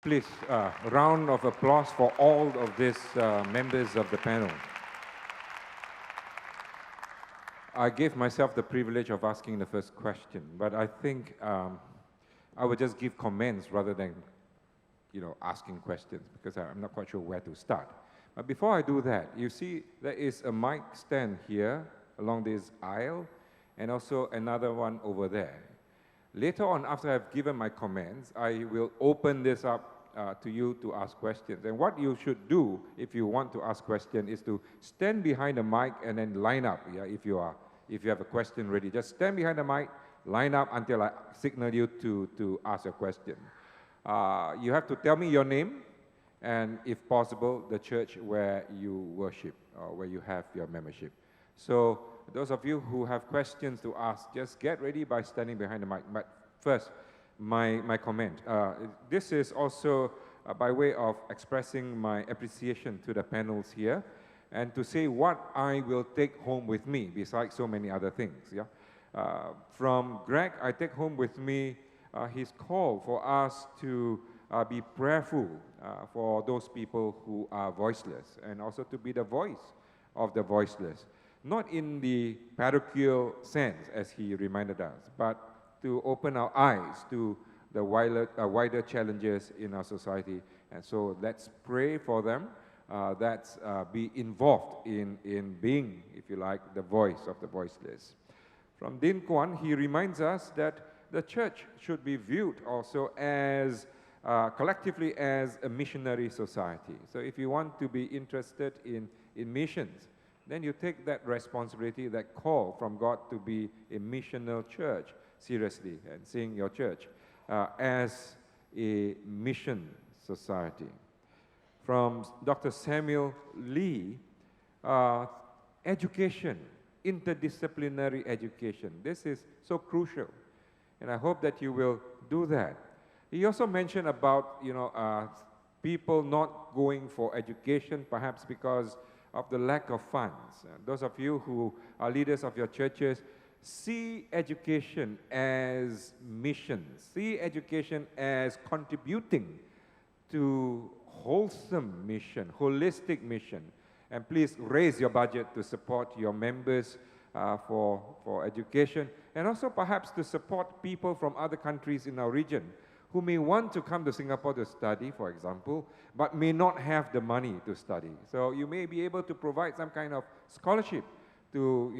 Please, a round of applause for all of these members of the panel. I gave myself the privilege of asking the first question, but I think I would just give comments rather than, asking questions because I'm not quite sure where to start. But before I do that, you see there is a mic stand here along this aisle and also another one over there. Later on, after I've given my comments, I will open this up to you to ask questions. And what you should do if you want to ask questions is to stand behind the mic and then line up. Yeah, if you have a question ready, just stand behind the mic, line up until I signal you to ask a question. You have to tell me your name and, if possible, the church where you worship or where you have your membership. So those of you who have questions to ask, just get ready by standing behind the mic. But first, my comment. This is also by way of expressing my appreciation to the panels here and to say what I will take home with me, besides so many other things. Yeah? From Greg, I take home with me his call for us to be prayerful for those people who are voiceless and also to be the voice of the voiceless. Not in the parochial sense, as he reminded us, but to open our eyes to the wider challenges in our society. And so let's pray for them. Let's be involved in being, if you like, the voice of the voiceless. From Din Kwan, he reminds us that the church should be viewed also as collectively as a missionary society. So if you want to be interested in missions, then you take that responsibility, that call from God to be a missional church seriously and seeing your church as a mission society. From Dr. Samuel Lee, education, interdisciplinary education. This is so crucial, and I hope that you will do that. He also mentioned about, people not going for education, perhaps because of the lack of funds. Those of you who are leaders of your churches, see education as mission. See education as contributing to wholesome mission, holistic mission. And please raise your budget to support your members for education, and also perhaps to support people from other countries in our region who may want to come to Singapore to study, for example, but may not have the money to study. So you may be able to provide some kind of scholarship to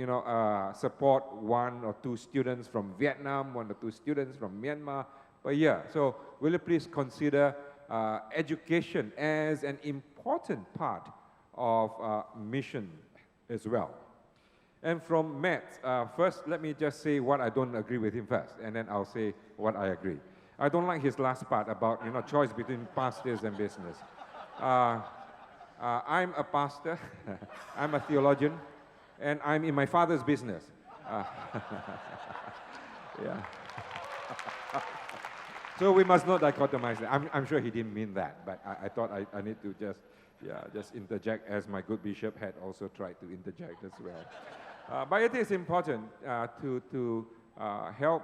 support 1 or 2 students from Vietnam, 1 or 2 students from Myanmar per year. So will you please consider education as an important part of mission as well. And from Matt, first let me just say what I don't agree with him first, and then I'll say what I agree. I don't like his last part about choice between pastors and business. I'm a pastor, I'm a theologian, and I'm in my father's business. Yeah. So we must not dichotomize it. I'm sure he didn't mean that, but I thought I need to just interject, as my good bishop had also tried to interject as well. But it is important to help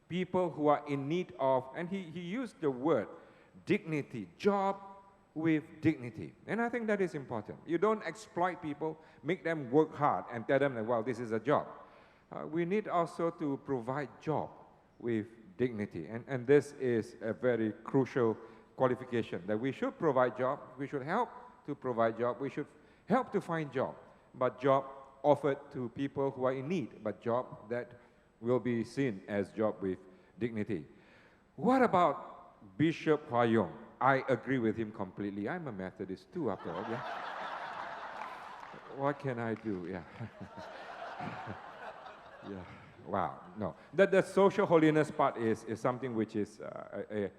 people who are in need of, and he used the word dignity, job with dignity. And I think that is important. You don't exploit people, make them work hard and tell them that, well, this is a job. We need also to provide job with dignity. And this is a very crucial qualification, that we should provide job, we should help to provide job, we should help to find job, but job offered to people who are in need, but job that will be seen as job with dignity. What about Bishop Hwa Yong? I agree with him completely. I'm a Methodist too, after all. Yeah. What can I do? Yeah. Yeah. Wow. No. The social holiness part is something which is, if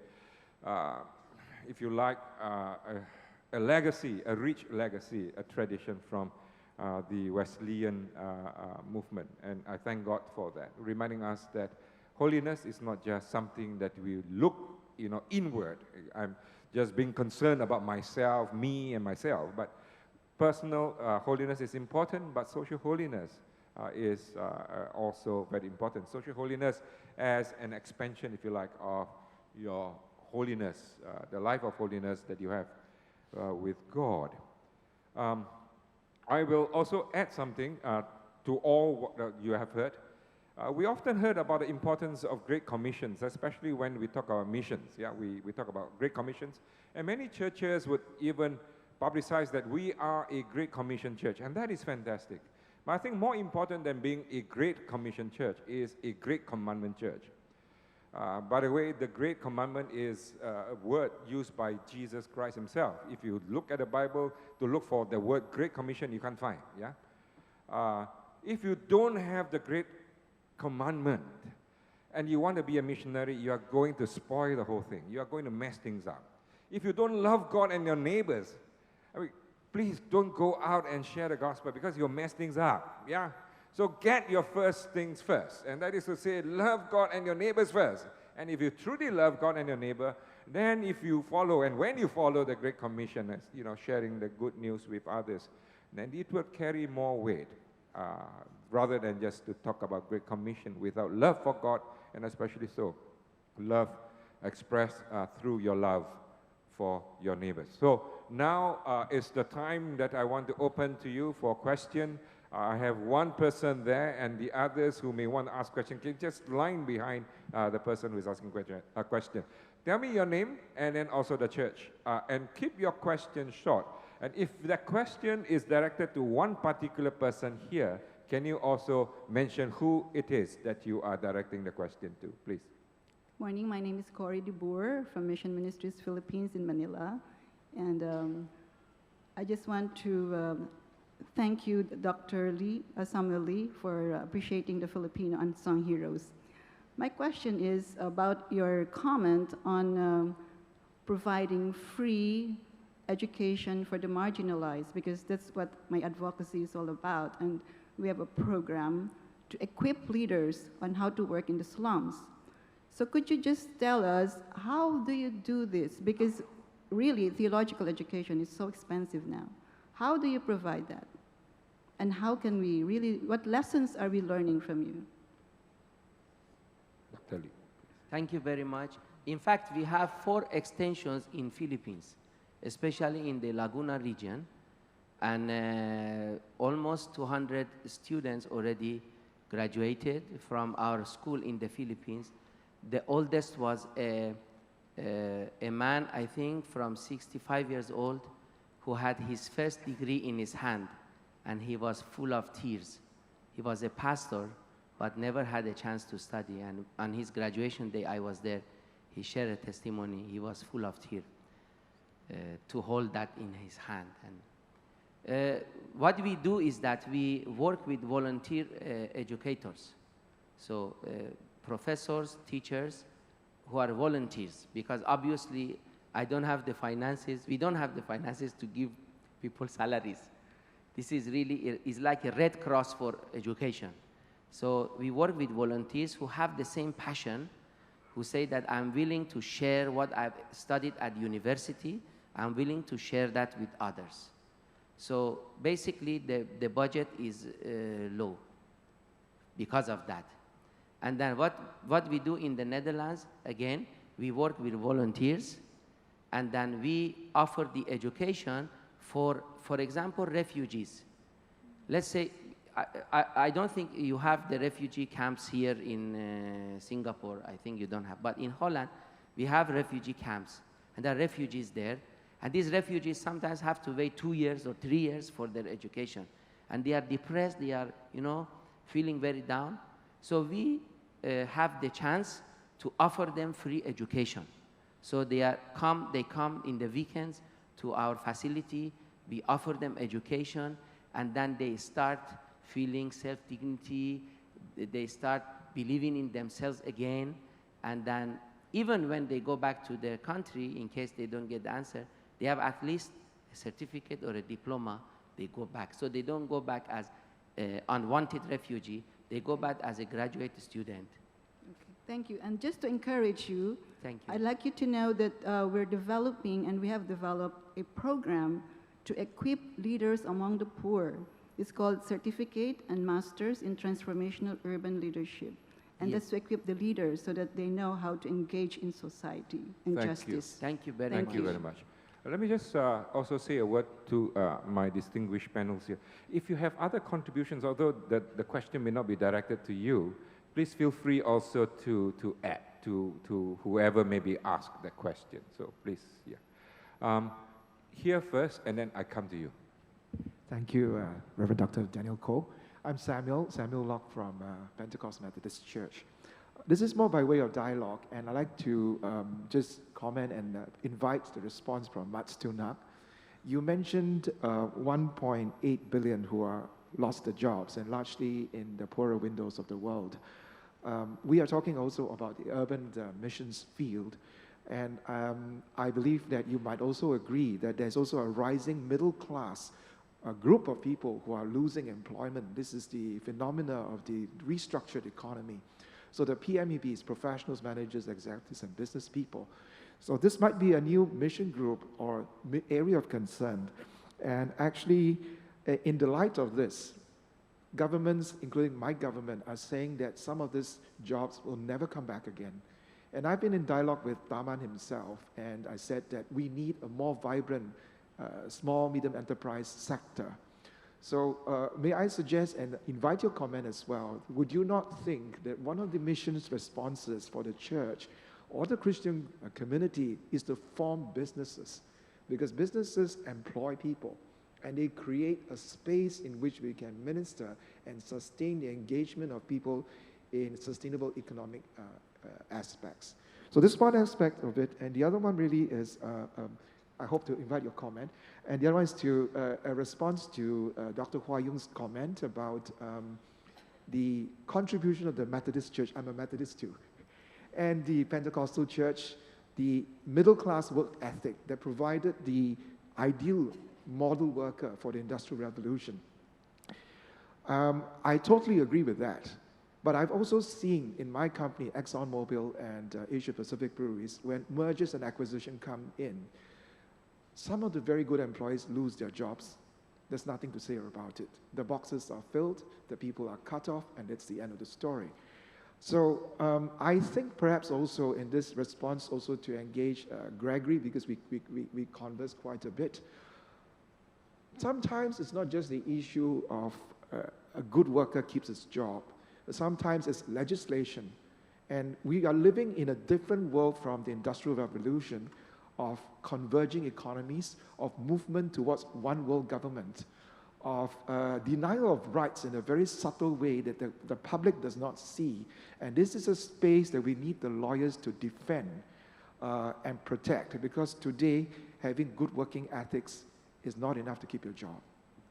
you like, a legacy, a rich legacy, a tradition from the Wesleyan movement, and I thank God for that, reminding us that holiness is not just something that we look, inward. I'm just being concerned about myself, me and myself, but personal holiness is important, but social holiness is also very important. Social holiness as an expansion, if you like, of your holiness, the life of holiness that you have with God. I will also add something to all what you have heard. We often heard about the importance of Great Commissions, especially when we talk about missions. Yeah, we talk about Great Commissions, and many churches would even publicize that we are a Great Commission church, and that is fantastic. But I think more important than being a Great Commission church is a Great Commandment church. By the way, the Great Commandment is a word used by Jesus Christ himself. If you look at the Bible to look for the word Great Commission, you can't find. Yeah. If you don't have the Great Commandment and you want to be a missionary, you are going to spoil the whole thing. You are going to mess things up. If you don't love God and your neighbors, I mean, please don't go out and share the gospel because you'll mess things up. Yeah. So get your first things first, and that is to say, love God and your neighbors first. And if you truly love God and your neighbor, then if you follow, and when you follow the Great Commission, as sharing the good news with others, then it will carry more weight, rather than just to talk about Great Commission without love for God, and especially so, love expressed through your love for your neighbors. So now is the time that I want to open to you for question. I have one person there, and the others who may want to ask questions can just line behind the person who is asking a question. Tell me your name and then also the church, and keep your question short. And if the question is directed to one particular person here, can you also mention who it is that you are directing the question to, please? Morning, my name is Cory De Boer from Mission Ministries Philippines in Manila. And I just want to thank you, Dr. Samuel Lee, for appreciating the Filipino unsung heroes. My question is about your comment on providing free education for the marginalized, because that's what my advocacy is all about. And we have a program to equip leaders on how to work in the slums. So could you just tell us, how do you do this? Because really, theological education is so expensive now. How do you provide that? And how can we really, what lessons are we learning from you? Dr. Lee. Thank you very much. In fact, we have 4 extensions in Philippines, especially in the Laguna region, and almost 200 students already graduated from our school in the Philippines. The oldest was a man, I think, from 65 years old, who had his first degree in his hand, and he was full of tears. He was a pastor, but never had a chance to study. And on his graduation day, I was there. He shared a testimony. He was full of tears to hold that in his hand. And what we do is that we work with volunteer educators. So professors, teachers who are volunteers, because obviously I don't have the finances, we don't have the finances to give people salaries. This is really, is like a Red Cross for education. So we work with volunteers who have the same passion, who say that I'm willing to share what I've studied at university, I'm willing to share that with others. So basically the budget is low because of that. And then what we do in the Netherlands, again, we work with volunteers, and then we offer the education for example, refugees. Let's say, I don't think you have the refugee camps here in Singapore. I think you don't have. But in Holland, we have refugee camps, and there are refugees there. And these refugees sometimes have to wait 2 years or 3 years for their education. And they are depressed, they are, feeling very down. So we have the chance to offer them free education. So they come in the weekends to our facility, we offer them education, and then they start feeling self-dignity, they start believing in themselves again, and then even when they go back to their country, in case they don't get the answer, they have at least a certificate or a diploma, they go back. So they don't go back as an unwanted refugee, they go back as a graduate student. Okay, thank you. And just to encourage you, thank you. I'd like you to know that we're developing, and we have developed a program to equip leaders among the poor. It's called Certificate and Masters in Transformational Urban Leadership. And Yes. that's to equip the leaders so that they know how to engage in society and Thank you. justice. Thank you very Thank much. Thank you very much. Let me just also say a word to my distinguished panels here. If you have other contributions, although the question may not be directed to you, please feel free also to add to whoever may be asked that question. So please, yeah. Here first, and then I come to you. Thank you, Rev Dr Daniel Koh. I'm Samuel Locke from Pentecost Methodist Church. This is more by way of dialogue, and I'd like to just comment and invite the response from Mat Stunak. You mentioned 1.8 billion who are lost their jobs, and largely in the poorer windows of the world. We are talking also about the urban missions field, and I believe that you might also agree that there's also a rising middle class, a group of people who are losing employment. This is the phenomena of the restructured economy. So the PMEBs, professionals, managers, executives, and business people. So this might be a new mission group or area of concern. And actually, in the light of this, governments, including my government, are saying that some of these jobs will never come back again. And I've been in dialogue with Taman himself, and I said that we need a more vibrant small, medium enterprise sector. So may I suggest and invite your comment as well, would you not think that one of the mission's responses for the church or the Christian community is to form businesses? Because businesses employ people, and they create a space in which we can minister and sustain the engagement of people in sustainable economic aspects. So this is one aspect of it, and the other one really is, I hope to invite your comment, and the other one is to a response to Dr. Hua Yung's comment about the contribution of the Methodist Church. I'm a Methodist too, and the Pentecostal Church, the middle-class work ethic that provided the ideal model worker for the Industrial Revolution. I totally agree with that. But I've also seen in my company, ExxonMobil and Asia Pacific Breweries, when mergers and acquisition come in, some of the very good employees lose their jobs. There's nothing to say about it. The boxes are filled, the people are cut off, and that's the end of the story. So I think perhaps also in this response also to engage Gregory, because we converse quite a bit. Sometimes it's not just the issue of a good worker keeps his job. Sometimes it's legislation. And we are living in a different world from the Industrial Revolution of converging economies, of movement towards one world government, of denial of rights in a very subtle way that the public does not see. And this is a space that we need the lawyers to defend and protect, because today having good working ethics is not enough to keep your job.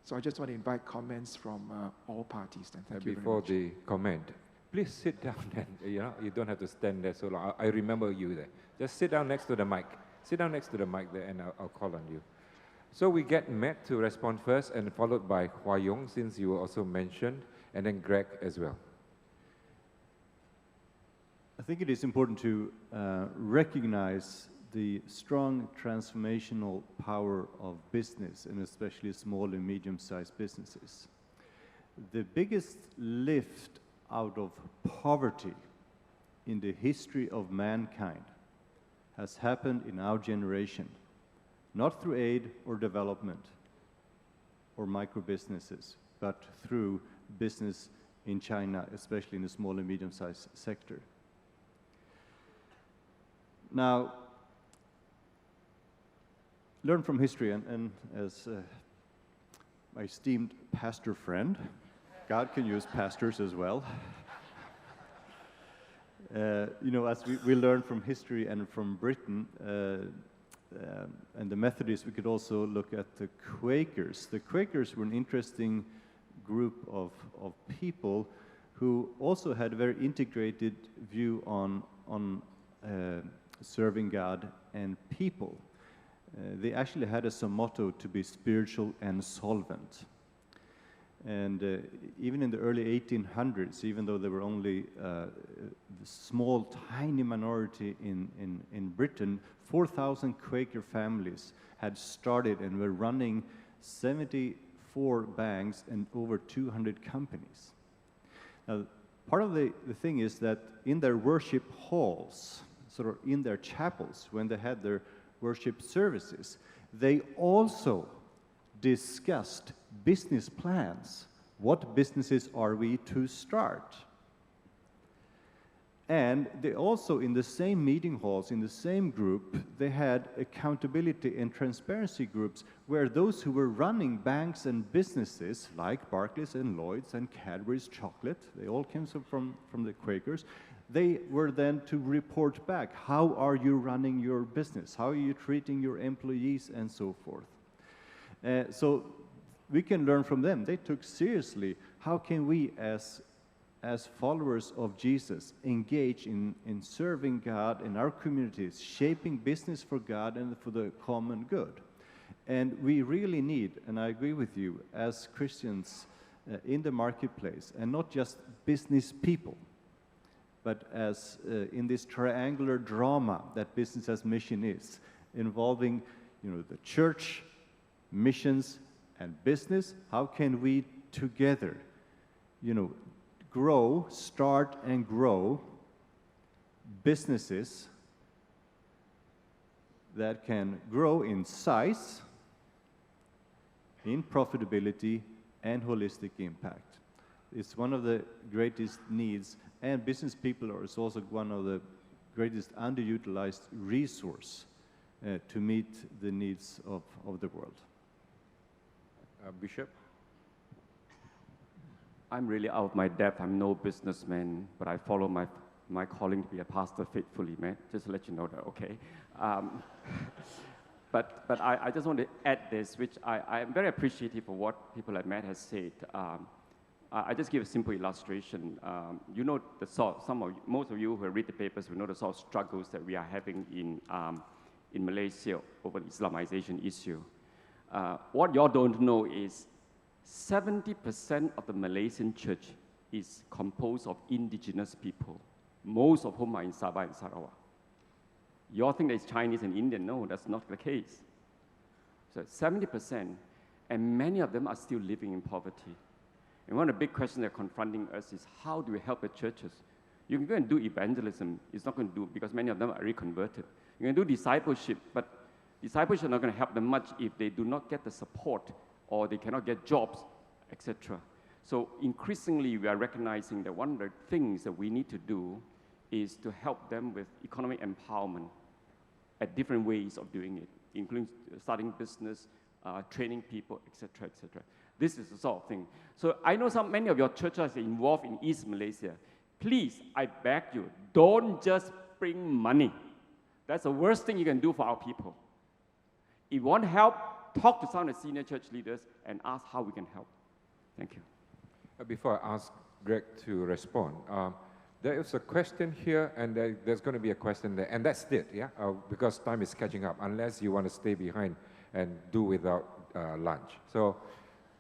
So I just want to invite comments from all parties. And thank you very much. Before the comment, please sit down and you don't have to stand there so long. I remember you there. Just sit down next to the mic. Sit down next to the mic there, and I'll call on you. So we get Matt to respond first, and followed by Hua Yong, since you were also mentioned, and then Greg as well. I think it is important to recognize the strong transformational power of business, and especially small and medium-sized businesses. The biggest lift out of poverty in the history of mankind has happened in our generation, not through aid or development or micro-businesses, but through business in China, especially in the small and medium-sized sector. Now, learn from history, and as my esteemed pastor friend, God can use pastors as well. As we learn from history and from Britain and the Methodists, we could also look at the Quakers. The Quakers were an interesting group of people who also had a very integrated view on serving God and people. They actually had as a motto to be spiritual and solvent. And even in the early 1800s, even though there were only a small, tiny minority in Britain, 4,000 Quaker families had started and were running 74 banks and over 200 companies. Now, part of the thing is that in their worship halls, sort of in their chapels, when they had their worship services, they also discussed business plans. What businesses are we to start? And they also, in the same meeting halls, in the same group, they had accountability and transparency groups where those who were running banks and businesses, like Barclays and Lloyds and Cadbury's Chocolate, they all came from the Quakers, they were then to report back, how are you running your business? How are you treating your employees and so forth? So we can learn from them. They took seriously, how can we as followers of Jesus engage in serving God in our communities, shaping business for God and for the common good. And we really need, and I agree with you, as Christians in the marketplace, and not just business people, but as in this triangular drama that business as mission is, involving the church, missions, and business. How can we together start and grow businesses that can grow in size, in profitability, and holistic impact. It's one of the greatest needs, and business people are also one of the greatest underutilized resource to meet the needs of the world. Bishop? I'm really out of my depth. I'm no businessman, but I follow my calling to be a pastor faithfully, man. Just to let you know that, okay? But I just want to add this, which I am very appreciative of what people like Matt has said. I just give a simple illustration. You know the sort, most of you who read the papers will know the sort of struggles that we are having in Malaysia over the Islamization issue. What y'all don't know is 70% of the Malaysian church is composed of indigenous people, most of whom are in Sabah and Sarawak. You all think that it's Chinese and Indian. No, that's not the case. So 70%, and many of them are still living in poverty. And one of the big questions that are confronting us is how do we help the churches? You can go and do evangelism. It's not going to do, because many of them are already converted. You can do discipleship, but discipleship is not going to help them much if they do not get the support or they cannot get jobs, etc. So increasingly, we are recognizing that one of the things that we need to do is to help them with economic empowerment at different ways of doing it, including starting business, training people, etc., etc. This is the sort of thing. So I know many of your churches are involved in East Malaysia. Please, I beg you, don't just bring money. That's the worst thing you can do for our people. If you want help, talk to some of the senior church leaders and ask how we can help. Thank you. Before I ask Greg to respond, there is a question here, and there's going to be a question there, and that's it, yeah? Because time is catching up, unless you want to stay behind and do without lunch. So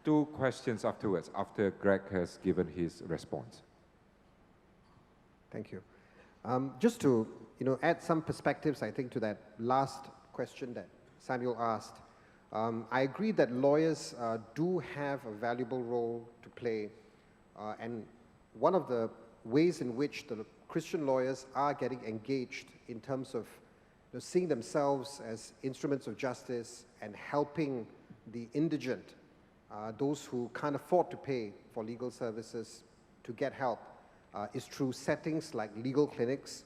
2 questions afterwards, after Greg has given his response. Thank you. Just to add some perspectives, I think, to that last question that Samuel asked. I agree that lawyers do have a valuable role to play, and one of the ways in which the Christian lawyers are getting engaged in terms of seeing themselves as instruments of justice and helping the indigent, those who can't afford to pay for legal services, to get help, is through settings like legal clinics.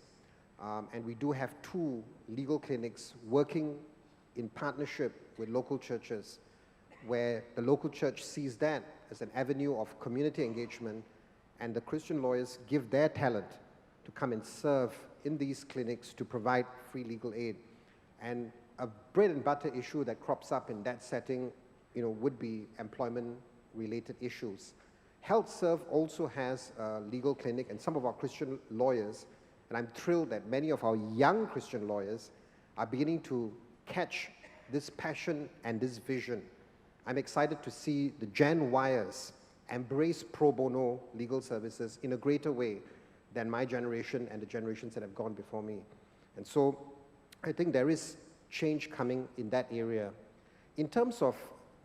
And we do have 2 legal clinics working in partnership with local churches, where the local church sees that as an avenue of community engagement, and the Christian lawyers give their talent to come and serve in these clinics to provide free legal aid. And a bread and butter issue that crops up in that setting, would be employment-related issues. HealthServe also has a legal clinic, and some of our Christian lawyers, and I'm thrilled that many of our young Christian lawyers are beginning to catch this passion and this vision. I'm excited to see the Gen Yers embrace pro bono legal services in a greater way than my generation and the generations that have gone before me. And so I think there is change coming in that area. In terms of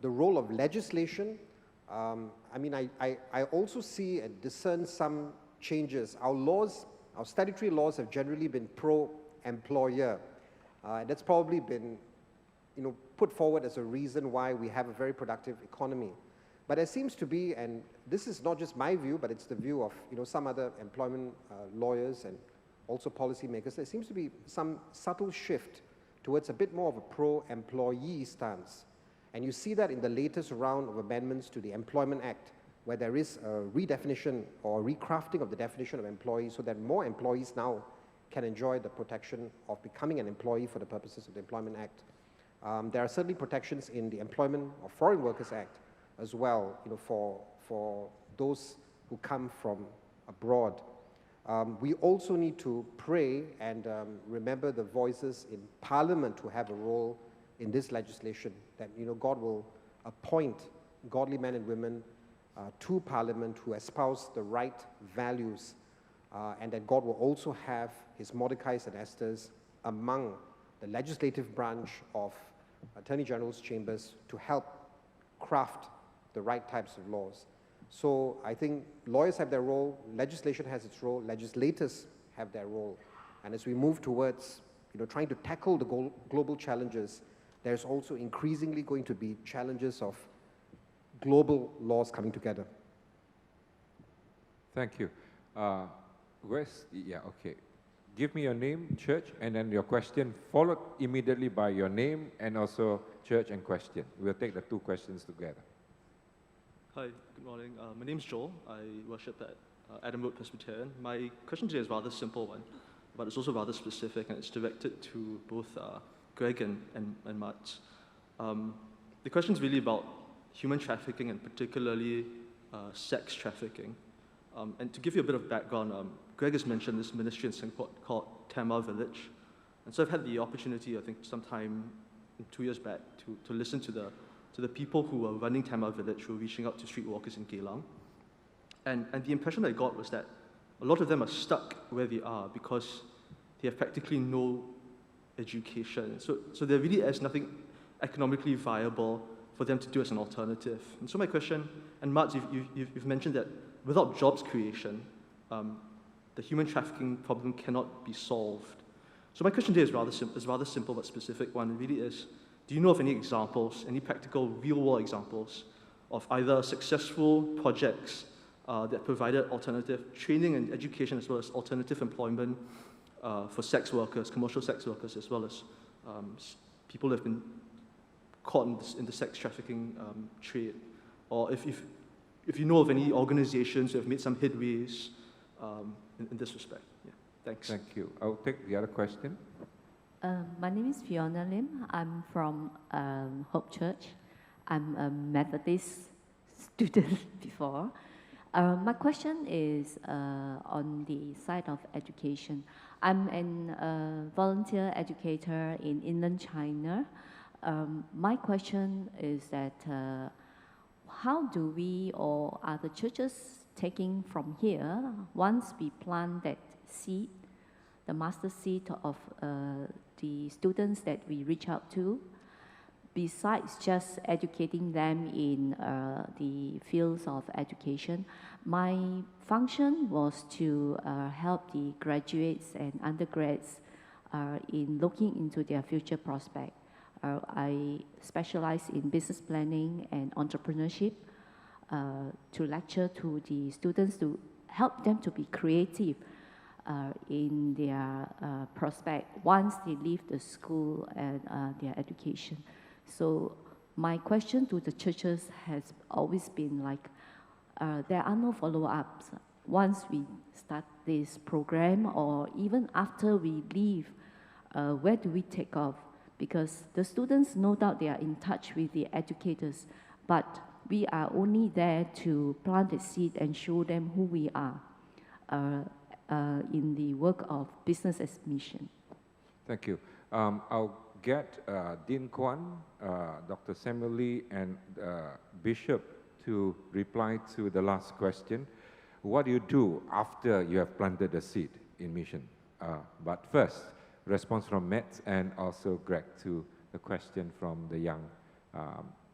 the role of legislation, I also see and discern some changes. Our laws, our statutory laws have generally been pro-employer. And that's probably been put forward as a reason why we have a very productive economy. But there seems to be, and this is not just my view, but it's the view of some other employment lawyers and also policymakers, there seems to be some subtle shift towards a bit more of a pro-employee stance. And you see that in the latest round of amendments to the Employment Act, where there is a redefinition or recrafting of the definition of employee so that more employees now can enjoy the protection of becoming an employee for the purposes of the Employment Act. There are certainly protections in the Employment of Foreign Workers Act as well, for those who come from abroad. We also need to pray and remember the voices in Parliament who have a role in this legislation, that God will appoint godly men and women to Parliament who espouse the right values, and that God will also have his Mordecais and Esthers among the legislative branch of Attorney General's chambers to help craft the right types of laws. So I think lawyers have their role, legislation has its role, legislators have their role. And as we move towards trying to tackle the global challenges, there's also increasingly going to be challenges of global laws coming together. Thank you. Okay. Give me your name, church, and then your question, followed immediately by your name and also church and question. We'll take the two questions together. Hi, good morning. My name is Joel. I worship at Adam Road Presbyterian. My question today is a rather simple one, but it's also rather specific, and it's directed to both Greg and Mats. The question is really about human trafficking and particularly sex trafficking. And to give you a bit of background, Greg has mentioned this ministry in Singapore called Tamar Village. And so I've had the opportunity, I think sometime 2 years back, to listen to the people who were running Tamar Village, who were reaching out to streetwalkers in Geylang. And the impression I got was that a lot of them are stuck where they are because they have practically no education. So there really is nothing economically viable for them to do as an alternative. And so my question, and Mats, you've mentioned that without jobs creation, the human trafficking problem cannot be solved. So my question today is rather simple but specific one. It really is, do you know of any examples, any practical real-world examples of either successful projects that provided alternative training and education as well as alternative employment for sex workers, commercial sex workers, as well as people who have been caught in the sex trafficking trade? Or if you know of any organizations who have made some headways in this respect. Yeah, thanks. Thank you. I'll take the other question. My name is Fiona Lim. I'm from Hope Church. I'm a Methodist student before. My question is on the side of education. I'm a volunteer educator in inland China. My question is that how do we or are the churches taking from here, once we plant that seed, the master seed of the students that we reach out to, besides just educating them in the fields of education, my function was to help the graduates and undergrads in looking into their future prospect. I specialize in business planning and entrepreneurship, to lecture to the students to help them to be creative in their prospect once they leave the school and their education. So my question to the churches has always been like, there are no follow-ups. Once we start this program or even after we leave, where do we take off? Because the students, no doubt they are in touch with the educators, but we are only there to plant a seed and show them who we are in the work of business as mission. Thank you. I'll get Dean Kwan, Dr. Samuel Lee, and Bishop to reply to the last question. What do you do after you have planted the seed in mission? But first, response from Matt and also Greg to the question from the young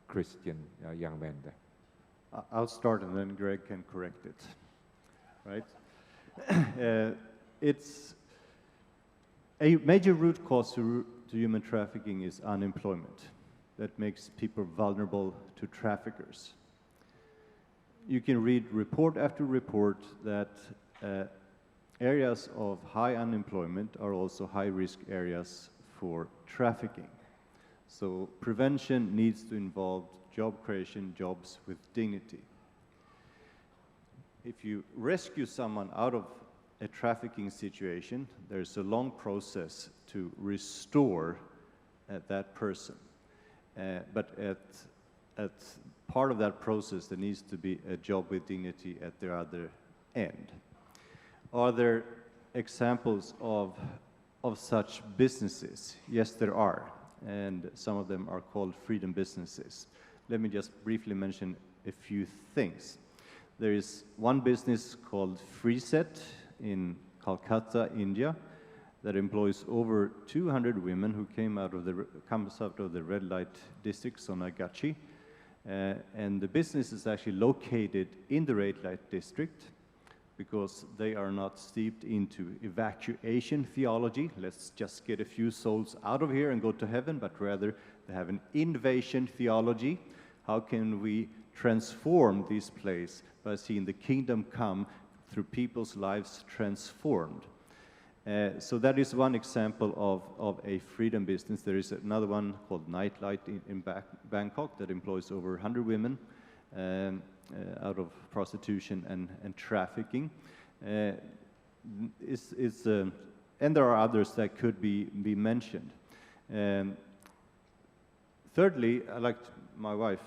Christian young man there. I'll start and then Greg can correct it, right? It's a major root cause to human trafficking is unemployment. That makes people vulnerable to traffickers. You can read report after report that areas of high unemployment are also high-risk areas for trafficking. So prevention needs to involve job creation, jobs with dignity. If you rescue someone out of a trafficking situation, there's a long process to restore that person. But at part of that process, there needs to be a job with dignity at the other end. Are there examples of such businesses? Yes, there are, and some of them are called freedom businesses. Let me just briefly mention a few things. There is one business called FreeSet in Calcutta, India, that employs over 200 women who comes out of the red light district, Sonagachi. And the business is actually located in the red light district because they are not steeped into evacuation theology. Let's just get a few souls out of here and go to heaven, but rather they have an invasion theology. How can we transform this place by seeing the kingdom come through people's lives transformed? So that is one example of a freedom business. There is another one called Nightlight in Bangkok that employs over 100 women out of prostitution and trafficking. And there are others that could be mentioned. Thirdly, I'd like my wife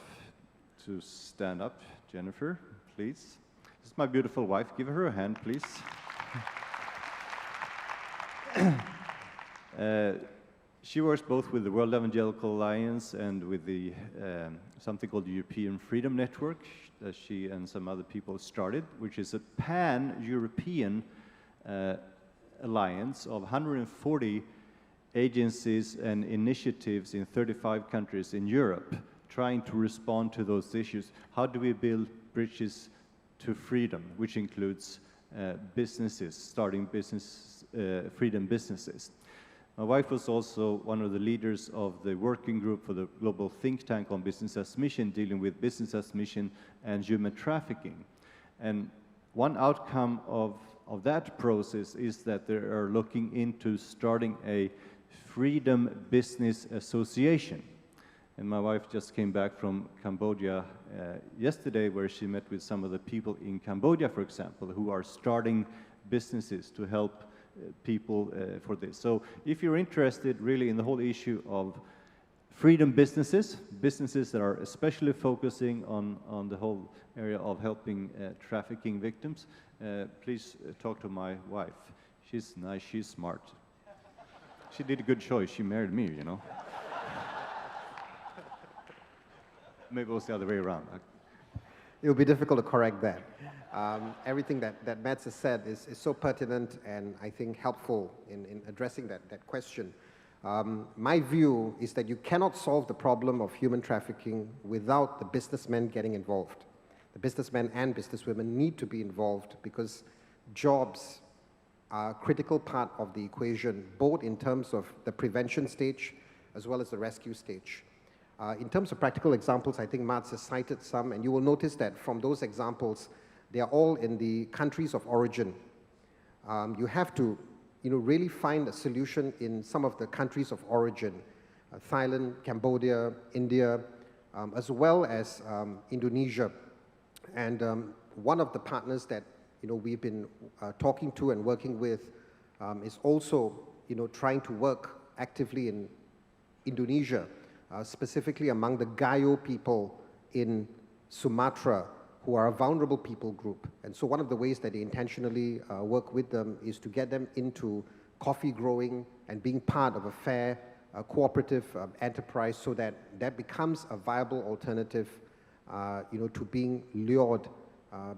to stand up. Jennifer, please. This is my beautiful wife. Give her a hand, please. She works both with the World Evangelical Alliance and with the something called the European Freedom Network that she and some other people started, which is a pan-European alliance of 140 agencies and initiatives in 35 countries in Europe trying to respond to those issues. How do we build bridges to freedom, which includes businesses, starting freedom businesses. My wife was also one of the leaders of the working group for the global think tank on business as mission, dealing with business as mission and human trafficking. And one outcome of that process is that they are looking into starting a freedom business association. And my wife just came back from Cambodia yesterday, where she met with some of the people in Cambodia, for example, who are starting businesses to help people for this. So if you're interested really in the whole issue of freedom businesses that are especially focusing on the whole area of helping trafficking victims, please talk to my wife. She's nice, she's smart. She did a good choice, she married me, you know. Maybe it was the other way around. It will be difficult to correct that. Everything that Mads has said is so pertinent and I think helpful in addressing that question. My view is that you cannot solve the problem of human trafficking without the businessmen getting involved. The businessmen and businesswomen need to be involved because jobs are a critical part of the equation, both in terms of the prevention stage as well as the rescue stage. In terms of practical examples, I think Mads has cited some, and you will notice that from those examples, they are all in the countries of origin. You have to really find a solution in some of the countries of origin, Thailand, Cambodia, India, as well as Indonesia. And one of the partners that we've been talking to and working with is also trying to work actively in Indonesia, specifically among the Gayo people in Sumatra, who are a vulnerable people group. And so one of the ways that they intentionally work with them is to get them into coffee growing and being part of a fair, cooperative enterprise so that that becomes a viable alternative to being lured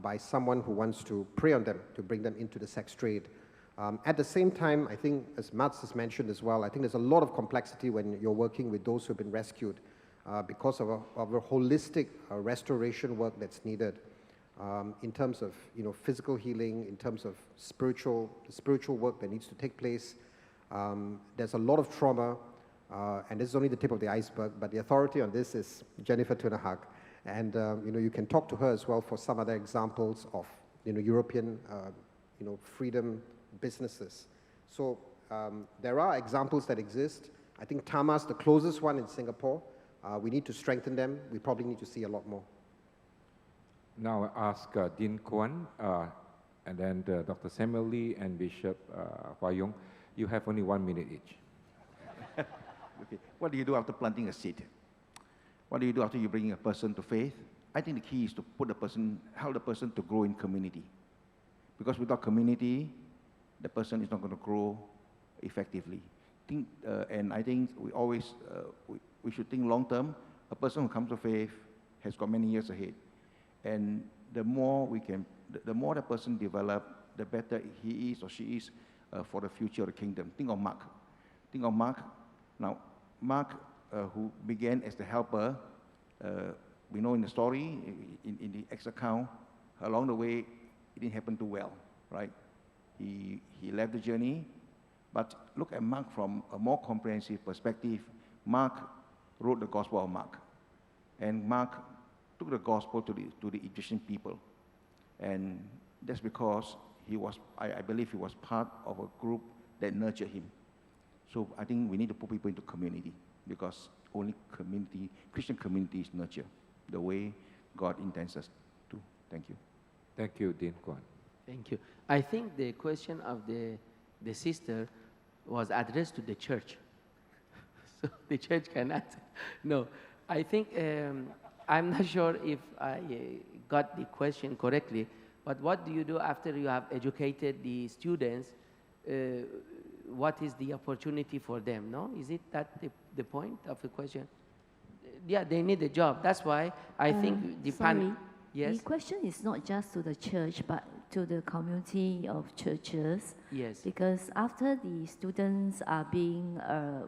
by someone who wants to prey on them, to bring them into the sex trade. At the same time, I think, as Mats has mentioned as well, I think there's a lot of complexity when you're working with those who have been rescued because of a holistic restoration work that's needed. in terms of physical healing, in terms of spiritual work that needs to take place. There's a lot of trauma, and this is only the tip of the iceberg, but the authority on this is Jennifer Tunahag. And you can talk to her as well for some other examples of European freedom businesses. So there are examples that exist. I think Tama's the closest one in Singapore. We need to strengthen them. We probably need to see a lot more. Now I ask Dean Kwan, and then Dr. Samuel Lee and Bishop Hua Yong. You have only 1 minute each. Okay. What do you do after planting a seed? What do you do after you bring a person to faith? I think the key is to help the person to grow in community. Because without community, the person is not going to grow effectively. And I think we always, we should think long term. A person who comes to faith has got many years ahead. And the more the person develops, the better he is or she is for the future of the kingdom. Think of Mark. Now, Mark, who began as the helper, we know in the story, in the Acts account, along the way, it didn't happen too well, right? He left the journey, but look at Mark from a more comprehensive perspective. Mark wrote the Gospel of Mark, and Mark took the Gospel to the Egyptian people, and that's because I believe he was part of a group that nurtured him. So I think we need to put people into community, because only Christian communities nurture the way God intends us to. Thank you. Thank you, Dean Kwan. Thank you. I think the question of the sister was addressed to the church. So the church can answer. No, I think, I'm not sure if I got the question correctly, but what do you do after you have educated the students? What is the opportunity for them, no? Is it that the point of the question? Yeah, they need a job. That's why I think the Yes? The question is not just to the church, but to the community of churches. Yes. Because after the students are being,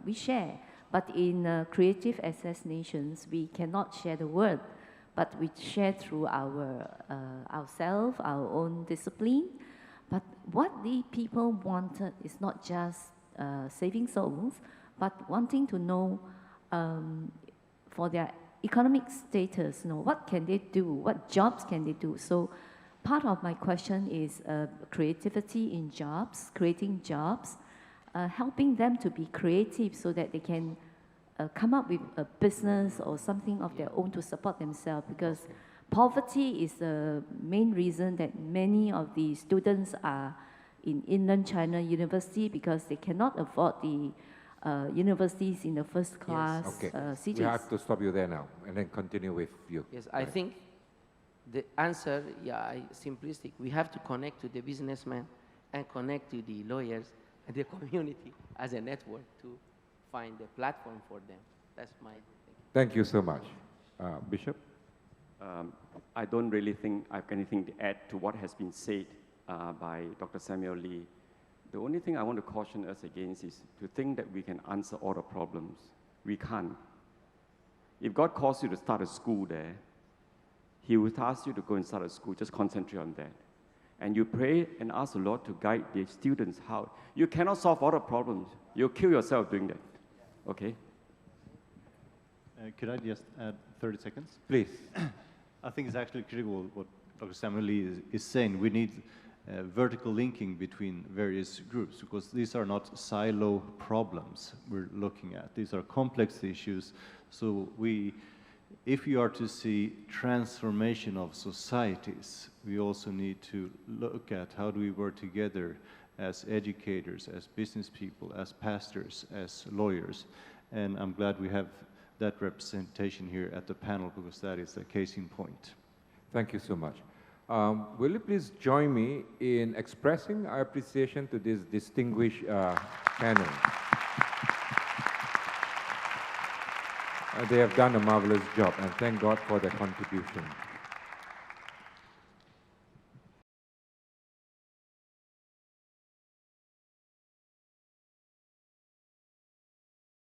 we share, but in creative access nations, we cannot share the word, but we share through ourselves, our own discipline. But what the people wanted is not just saving souls, but wanting to know for their economic status, what can they do, what jobs can they do. So part of my question is creativity in jobs, creating jobs, helping them to be creative so that they can come up with a business or something of their own to support themselves, because poverty is the main reason that many of the students are in inland China university, because they cannot afford the universities in the first class cities. We have to stop you there now and then continue with you. Yes, I think the answer, simplistic. We have to connect to the businessmen and connect to the lawyers and the community as a network to find a platform for them. That's my thinking. Thank you so much. Bishop? I don't really think I have anything to add to what has been said by Dr. Samuel Lee. The only thing I want to caution us against is to think that we can answer all the problems. We can't. If God calls you to start a school there, He will ask you to go and start a school. Just concentrate on that. And you pray and ask the Lord to guide the students how. You cannot solve all the problems. You'll kill yourself doing that. Okay? Could I just add 30 seconds? Please. I think it's actually critical what Dr. Samuel Lee is saying. We need vertical linking between various groups, because these are not silo problems we're looking at. These are complex issues. So if you are to see transformation of societies, we also need to look at how do we work together as educators, as business people, as pastors, as lawyers. And I'm glad we have that representation here at the panel, because that is a case in point. Thank you so much. Will you please join me in expressing our appreciation to this distinguished panel? They have done a marvelous job, and thank God for their contribution.